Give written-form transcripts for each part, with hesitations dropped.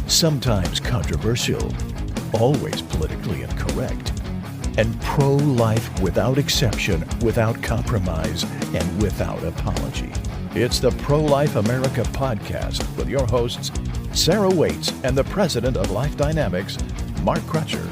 sometimes controversial, always politically incorrect, and pro-life without exception, without compromise, and without apology. It's the Pro-Life America podcast with your hosts, Sarah Waits and the president of Life Dynamics, Mark Crutcher.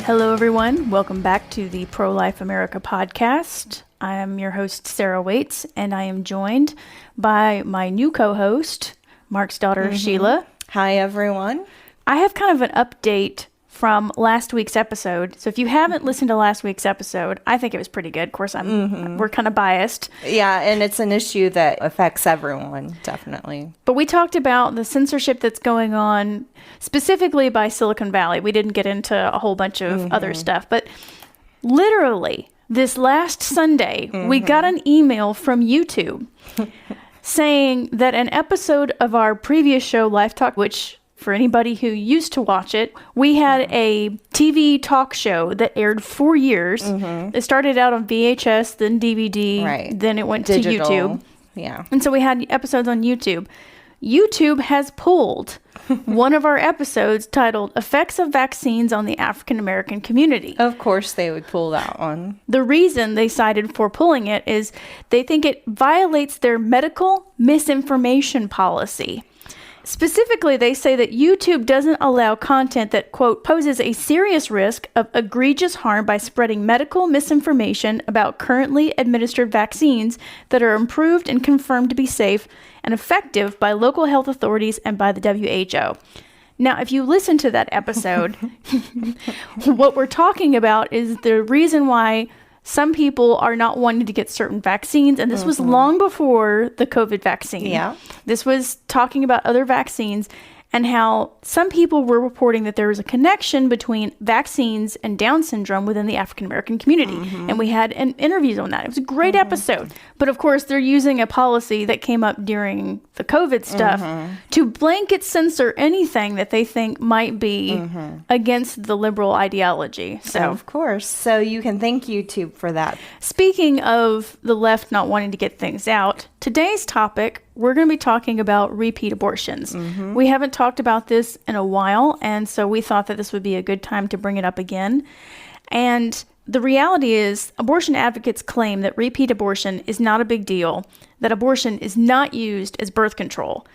Hello, everyone. Welcome back to the Pro-Life America podcast. I am your host, Sarah Waits, and I am joined by my new co-host, Mark's daughter, Sheila. Hi, everyone. I have kind of an update from last week's episode. So if you haven't listened to last week's episode, I think it was pretty good. Of course, we're kind of biased. Yeah, and it's an issue that affects everyone, definitely. But we talked about the censorship that's going on specifically by Silicon Valley. We didn't get into a whole bunch of other stuff, but literally this last Sunday, we got an email from YouTube saying that an episode of our previous show, LifeTalk, which for anybody who used to watch it, we had a TV talk show that aired for years. It started out on VHS, then DVD, then it went Digital. to YouTube. Yeah. And so we had episodes on YouTube. YouTube has pulled one of our episodes titled Effects of Vaccines on the African American Community. Of course they would pull that one. The reason they cited for pulling it is they think it violates their medical misinformation policy. Specifically, they say that YouTube doesn't allow content that, quote, poses a serious risk of egregious harm by spreading medical misinformation about currently administered vaccines that are approved and confirmed to be safe and effective by local health authorities and by the WHO. Now, if you listen to that episode, what we're talking about is the reason why some people are not wanting to get certain vaccines, and this was long before the COVID vaccine. Yeah. This was talking about other vaccines and how some people were reporting that there was a connection between vaccines and Down syndrome within the African American community. And we had interviews on that. It was a great episode. But of course, they're using a policy that came up during the COVID stuff to blanket censor anything that they think might be against the liberal ideology. So, of course. So you can thank YouTube for that. Speaking of the left not wanting to get things out, today's topic, we're going to be talking about repeat abortions. We haven't talked about this in a while, and so we thought that this would be a good time to bring it up again. And the reality is, abortion advocates claim that repeat abortion is not a big deal, that abortion is not used as birth control.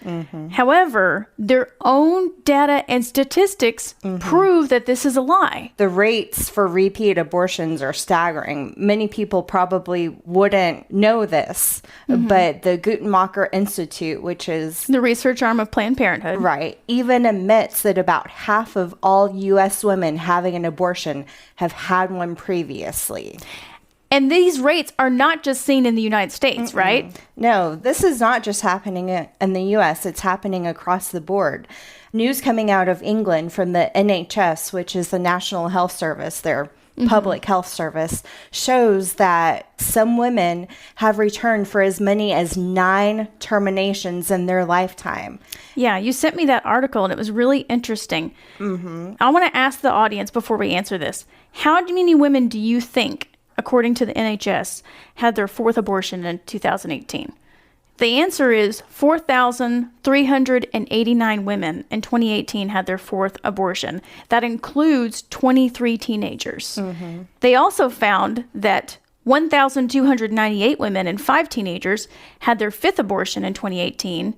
However, their own data and statistics prove that this is a lie. The rates for repeat abortions are staggering. Many people probably wouldn't know this, but the Guttmacher Institute, which is the research arm of Planned Parenthood, right, even admits that about half of all U.S. women having an abortion have had one previously. And these rates are not just seen in the United States, right? No, this is not just happening in the U.S. It's happening across the board. News coming out of England from the NHS, which is the National Health Service, their public health service, shows that some women have returned for as many as 9 terminations in their lifetime. Yeah, you sent me that article, and it was really interesting. I want to ask the audience before we answer this, how many women do you think, according to the NHS, had their 4th abortion in 2018? The answer is 4,389 women in 2018 had their 4th abortion. That includes 23 teenagers. They also found that 1,298 women and 5 teenagers had their 5th abortion in 2018,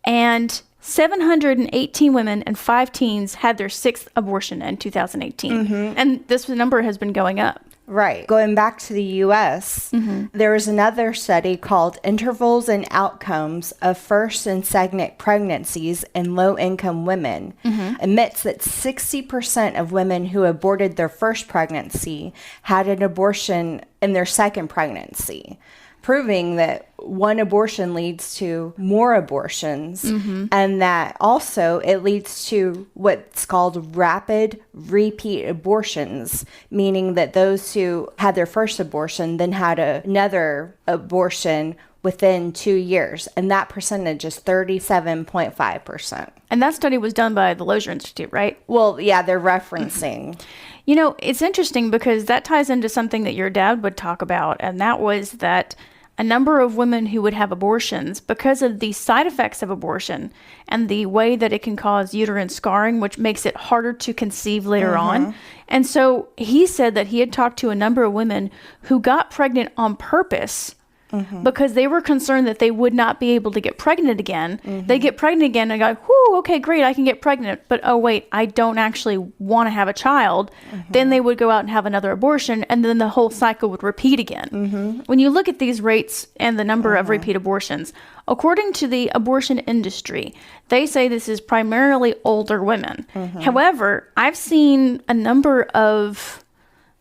and 718 women and 5 teens had their 6th abortion in 2018. And this number has been going up. Right. Going back to the U.S., there was another study called Intervals and Outcomes of First and Second Pregnancies in Low-Income Women. Admits that 60% of women who aborted their first pregnancy had an abortion in their second pregnancy, proving that one abortion leads to more abortions, and that also it leads to what's called rapid repeat abortions, meaning that those who had their first abortion then had another abortion within 2 years, and that percentage is 37.5%. And that study was done by the Lozier Institute, right? Well, yeah, they're referencing. You know, it's interesting because that ties into something that your dad would talk about, and that was that a number of women who would have abortions because of the side effects of abortion and the way that it can cause uterine scarring, which makes it harder to conceive later on. And so he said that he had talked to a number of women who got pregnant on purpose because they were concerned that they would not be able to get pregnant again. They get pregnant again and go, whoo, okay, great, I can get pregnant. But oh, wait, I don't actually want to have a child. Then they would go out and have another abortion, and then the whole cycle would repeat again. When you look at these rates and the number of repeat abortions, according to the abortion industry, they say this is primarily older women. However, I've seen a number of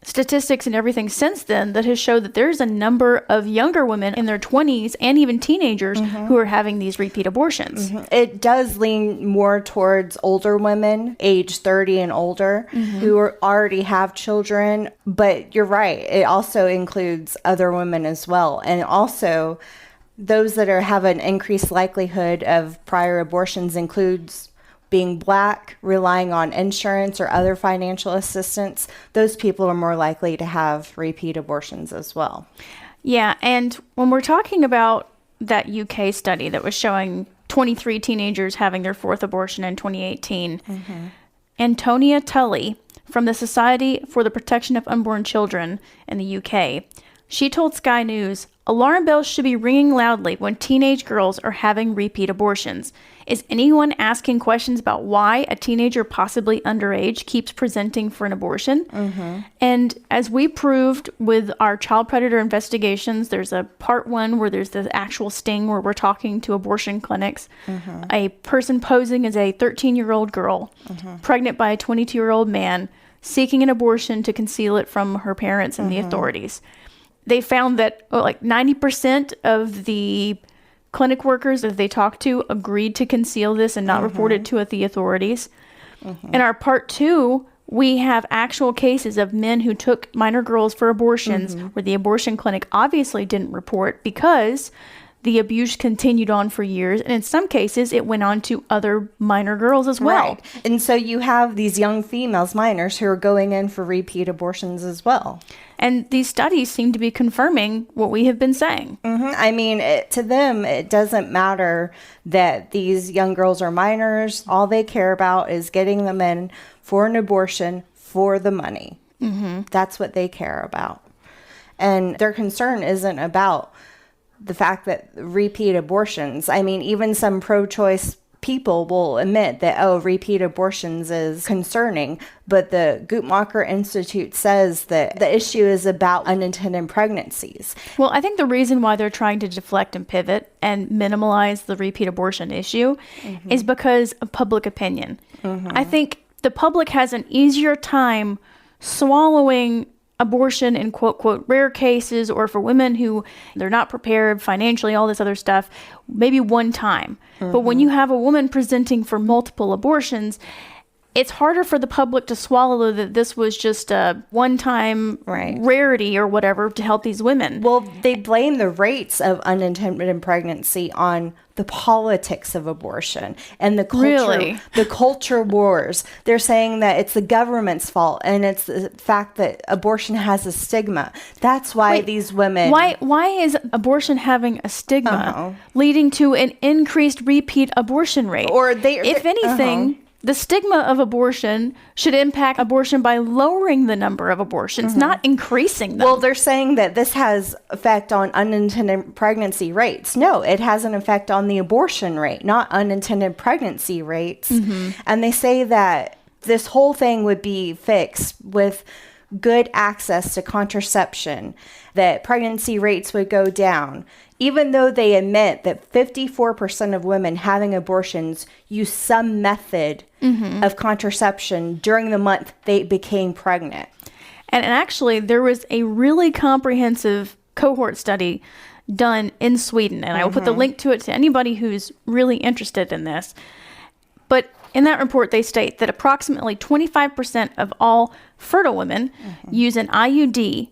statistics and everything since then that has showed that there's a number of younger women in their 20s and even teenagers who are having these repeat abortions. It does lean more towards older women, age 30 and older, who already have children. But you're right. It also includes other women as well. And also those that have an increased likelihood of prior abortions includes being Black, relying on insurance or other financial assistance. Those people are more likely to have repeat abortions as well. Yeah, and when we're talking about that UK study that was showing 23 teenagers having their fourth abortion in 2018, Antonia Tully from the Society for the Protection of Unborn Children in the UK, she told Sky News, "Alarm bells should be ringing loudly when teenage girls are having repeat abortions. Is anyone asking questions about why a teenager possibly underage keeps presenting for an abortion?" And as we proved with our child predator investigations, there's a part 1 where there's the actual sting where we're talking to abortion clinics. A person posing as a 13-year-old girl, pregnant by a 22-year-old man, seeking an abortion to conceal it from her parents and the authorities. They found that like 90% of the clinic workers that they talked to agreed to conceal this and not report it to the authorities. In our part 2, we have actual cases of men who took minor girls for abortions where the abortion clinic obviously didn't report because the abuse continued on for years. And in some cases, it went on to other minor girls as well. Right. And so you have these young females, minors, who are going in for repeat abortions as well. And these studies seem to be confirming what we have been saying. I mean, to them, it doesn't matter that these young girls are minors. All they care about is getting them in for an abortion for the money. That's what they care about. And their concern isn't about the fact that repeat abortions, I mean, even some pro-choice people will admit that, repeat abortions is concerning. But the Guttmacher Institute says that the issue is about unintended pregnancies. Well, I think the reason why they're trying to deflect and pivot and minimize the repeat abortion issue is because of public opinion. I think the public has an easier time swallowing abortion in quote rare cases, or for women who they're not prepared financially, all this other stuff, maybe one time. But when you have a woman presenting for multiple abortions, it's harder for the public to swallow that this was just a one-time rarity or whatever to help these women. Well, they blame the rates of unintended pregnancy on the politics of abortion and the culture, the culture wars. They're saying that it's the government's fault and it's the fact that abortion has a stigma. That's why these women... Why is abortion having a stigma leading to an increased repeat abortion rate? If anything... The stigma of abortion should impact abortion by lowering the number of abortions, not increasing them. Well, they're saying that this has effect on unintended pregnancy rates. No, it has an effect on the abortion rate, not unintended pregnancy rates. And they say that this whole thing would be fixed with good access to contraception, that pregnancy rates would go down. Even though they admit that 54% of women having abortions use some method of contraception during the month they became pregnant. And actually, there was a really comprehensive cohort study done in Sweden, and I will put the link to it to anybody who's really interested in this. But in that report, they state that approximately 25% of all fertile women use an IUD,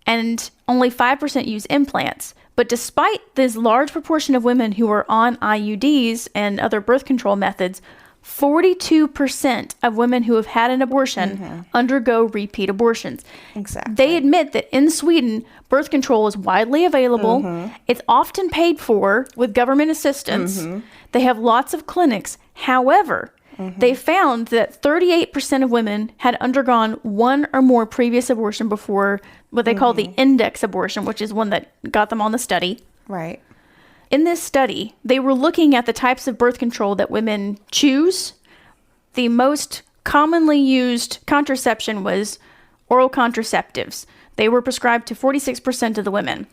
and only 5% use implants. But despite this large proportion of women who are on IUDs and other birth control methods, 42% of women who have had an abortion undergo repeat abortions. Exactly. They admit that in Sweden, birth control is widely available. It's often paid for with government assistance. They have lots of clinics. However, they found that 38% of women had undergone one or more previous abortion before what they call the index abortion, which is one that got them on the study. Right. In this study, they were looking at the types of birth control that women choose. The most commonly used contraception was oral contraceptives. They were prescribed to 46% of the women.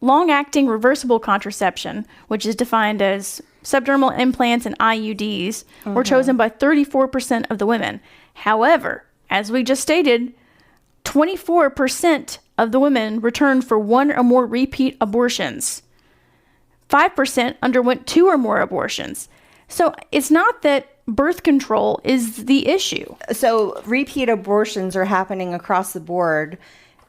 Long-acting reversible contraception, which is defined as subdermal implants and IUDs, were chosen by 34% of the women. However, as we just stated, 24% of the women returned for one or more repeat abortions. 5% underwent 2 or more abortions. So it's not that birth control is the issue. So repeat abortions are happening across the board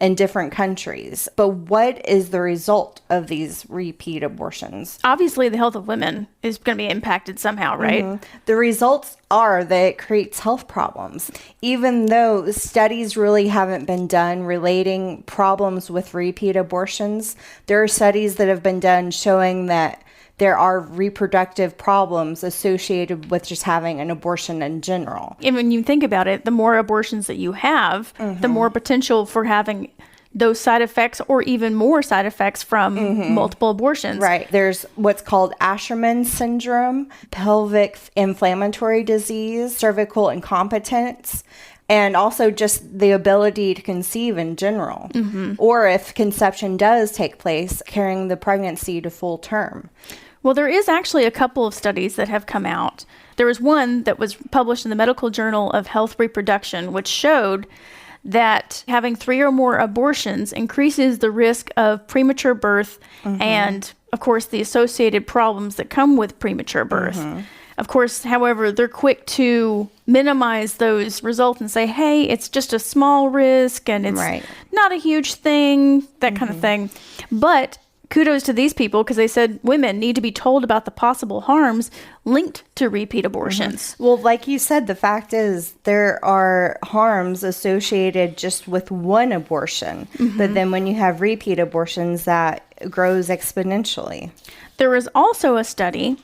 in different countries. But what is the result of these repeat abortions? Obviously, the health of women is going to be impacted somehow, right? The results are that it creates health problems. Even though studies really haven't been done relating problems with repeat abortions, there are studies that have been done showing that there are reproductive problems associated with just having an abortion in general. And when you think about it, the more abortions that you have, the more potential for having those side effects or even more side effects from multiple abortions. Right. There's what's called Asherman syndrome, pelvic inflammatory disease, cervical incompetence, and also just the ability to conceive in general. Or if conception does take place, carrying the pregnancy to full term. Well, there is actually a couple of studies that have come out. There was one that was published in the Medical Journal of Health Reproduction, which showed that having 3 or more abortions increases the risk of premature birth and, of course, the associated problems that come with premature birth. Of course, however, they're quick to minimize those results and say, hey, it's just a small risk and it's not a huge thing, that kind of thing. But kudos to these people because they said women need to be told about the possible harms linked to repeat abortions. Well, like you said, the fact is there are harms associated just with one abortion. But then when you have repeat abortions, that grows exponentially. There was also a study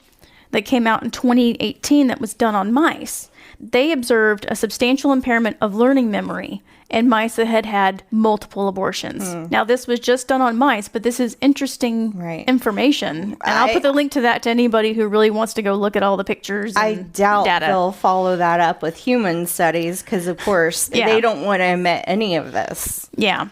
that came out in 2018 that was done on mice. They observed a substantial impairment of learning memory in mice that had had multiple abortions. Now, this was just done on mice, but this is interesting information. And I'll put the link to that to anybody who really wants to go look at all the pictures and I doubt data. they'll follow that up with human studies because, of course, they don't want to admit any of this. Yeah.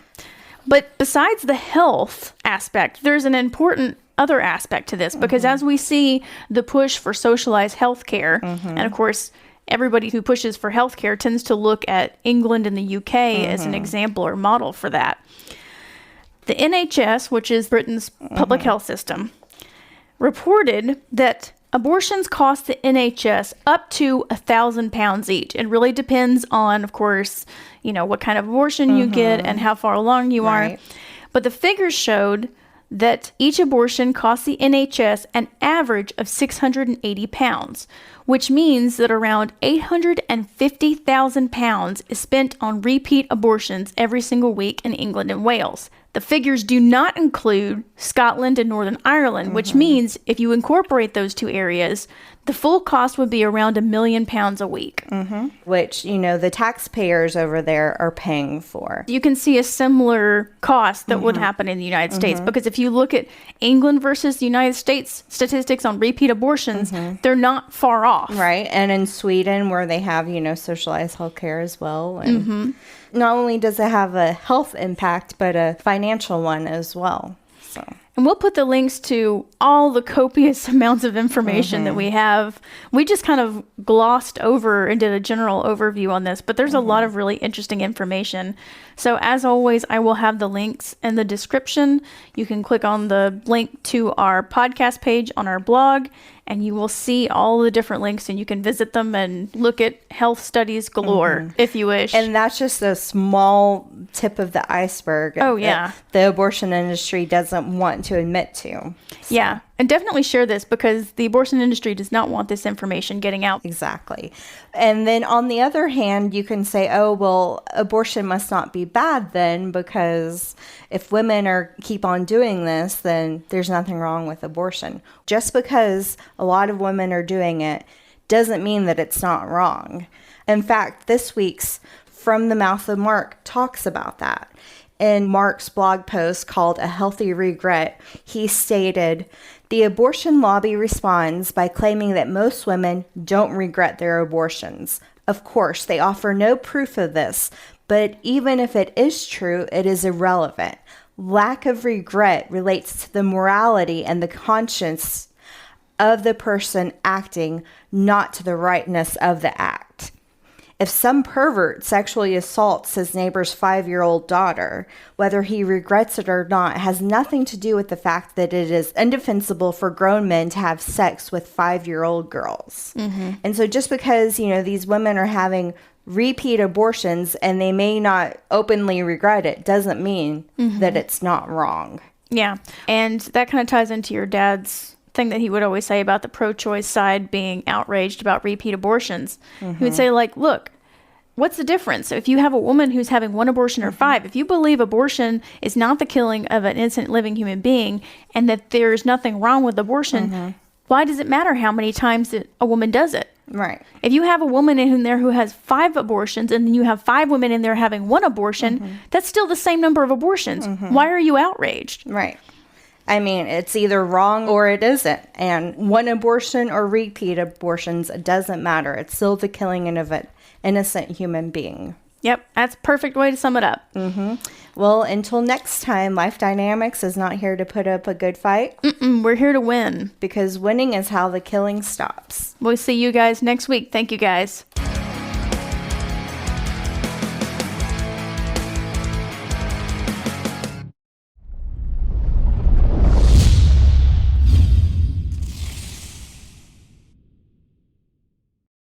But besides the health aspect, there's an important other aspect to this because as we see the push for socialized healthcare, and of course, everybody who pushes for healthcare tends to look at England and the UK as an example or model for that. The NHS, which is Britain's public health system, reported that abortions cost the NHS up to £1,000 each. It really depends on, of course, you know, what kind of abortion you get and how far along you are. But the figures showed that each abortion costs the NHS an average of £680, which means that around £850,000 is spent on repeat abortions every single week in England and Wales. The figures do not include Scotland and Northern Ireland, which means if you incorporate those two areas, the full cost would be around £1 million a week. Which, you know, the taxpayers over there are paying for. You can see a similar cost that would happen in the United States, because if you look at England versus the United States statistics on repeat abortions, they're not far off. Right. And in Sweden, where they have, you know, socialized healthcare as well. And not only does it have a health impact, but a financial one as well. So. And we'll put the links to all the copious amounts of information that we have. We just kind of glossed over and did a general overview on this, but there's a lot of really interesting information. So as always, I will have the links in the description. You can click on the link to our podcast page on our blog, and you will see all the different links, and you can visit them and look at health studies galore if you wish. And that's just a small tip of the iceberg. Oh, yeah. The abortion industry doesn't want to admit to. So. Yeah. And definitely share this because the abortion industry does not want this information getting out. Exactly. And then on the other hand, you can say, oh, well, abortion must not be bad then, because if women keep on doing this, then there's nothing wrong with abortion. Just because a lot of women are doing it doesn't mean that it's not wrong. In fact, this week's From the Mouth of Mark talks about that. In Mark's blog post called A Healthy Regret, he stated, "The abortion lobby responds by claiming that most women don't regret their abortions. Of course, they offer no proof of this, but even if it is true, it is irrelevant. Lack of regret relates to the morality and the conscience of the person acting, not to the rightness of the act. If some pervert sexually assaults his neighbor's 5-year-old daughter, whether he regrets it or not has nothing to do with the fact that it is indefensible for grown men to have sex with 5-year-old girls." And so just because, these women are having repeat abortions and they may not openly regret it doesn't mean that it's not wrong. Yeah. And that kind of ties into your dad's thing that he would always say about the pro-choice side being outraged about repeat abortions. He would say, like, look, what's the difference? If you have a woman who's having 1 abortion or 5, if you believe abortion is not the killing of an innocent living human being and that there's nothing wrong with abortion, why does it matter how many times that a woman does it? Right. If you have a woman in there who has 5 abortions and then you have 5 women in there having 1 abortion, that's still the same number of abortions. Why are you outraged? Right. I mean, it's either wrong or it isn't. And 1 abortion or repeat abortions, it doesn't matter. It's still the killing of an innocent human being. Yep, that's a perfect way to sum it up. Well, until next time, Life Dynamics is not here to put up a good fight. We're here to win. Because winning is how the killing stops. We'll see you guys next week. Thank you, guys.